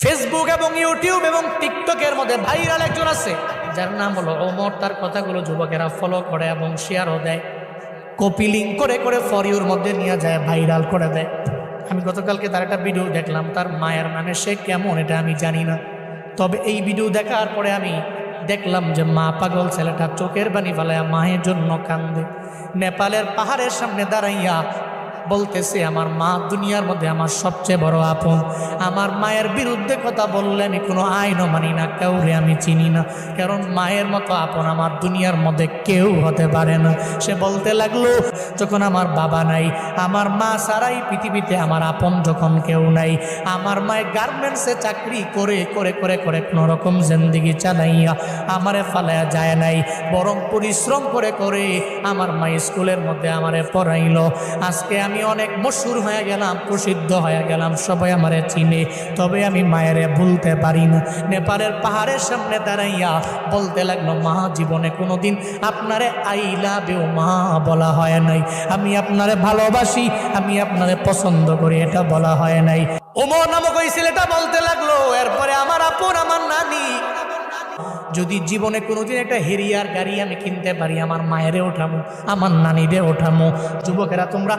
Facebook এবং YouTube এবং টিকটকের মধ্যে ভাইরাল একজন আছে যার নাম হলো ওমর। তার কথাগুলো যুবকেরা ফলো করে এবং শেয়ারও দেয়, কপি লিঙ্ক করে করে ফর ইউর মধ্যে নিয়ে যায়, ভাইরাল করে দেয়। আমি গতকালকে তার একটা ভিডিও দেখলাম, তার মায়ের নামে সে কেমন এটা আমি জানি না, তবে এই ভিডিও দেখার পরে আমি দেখলাম যে মা পাগল ছেলেটা চোখের পানি ফেলায় মায়ের জন্য কান্দে। নেপালের পাহাড়ের সামনে দাঁড়াইয়া বলতেছে, আমার মা দুনিয়ার মধ্যে আমার সবচেয়ে বড় আপন। আমার মায়ের বিরুদ্ধে কথা বললে আমি কোনো আইনও মানি না, কাউরে আমি চিনি না, কারণ মায়ের মতো আপন আমার দুনিয়ার মধ্যে কেউ হতে পারে না। সে বলতে লাগলো, যখন আমার বাবা নাই, আমার মা ছাড়াই পৃথিবীতে আমার আপন যখন কেউ নাই, আমার মায়ের গার্মেন্টসে চাকরি করে করে করে করে কোনো রকম জিন্দেগি চালাইয়া আমারে ফালাইয়া যায় নাই, বরং পরিশ্রম করে করে আমার মা স্কুলের মধ্যে আমারে পড়াইল। আজকে আমি অনেক মশহুর হয়ে গেলাম, প্রসিদ্ধ হয়ে গেলাম, সবাই আমারে চিনে, তবে আমি মায়েরে ভুলতে পারি না। নেপালের পাহাড়ের সামনে দাঁড়াইয়া বলতে লাগলো, মা জীবনে কোনোদিন আপনারে আই লাভ ইউ মা বলা হয় নাই, আমি আপনারে ভালোবাসি, আমি আপনারে পছন্দ করি, এটা বলা হয় নাই। ওমর নামক ওই ছেলেটা বলতে লাগলো, এরপরে আমার আপন আমার নানি, যদি জীবনে কোনোদিন একটা হেরিয়ার গাড়ি আমি কিনতে পারি, আমার মায়েরে ওঠামো, আমার নানিরে ওঠামো। যুবকেরা তোমরা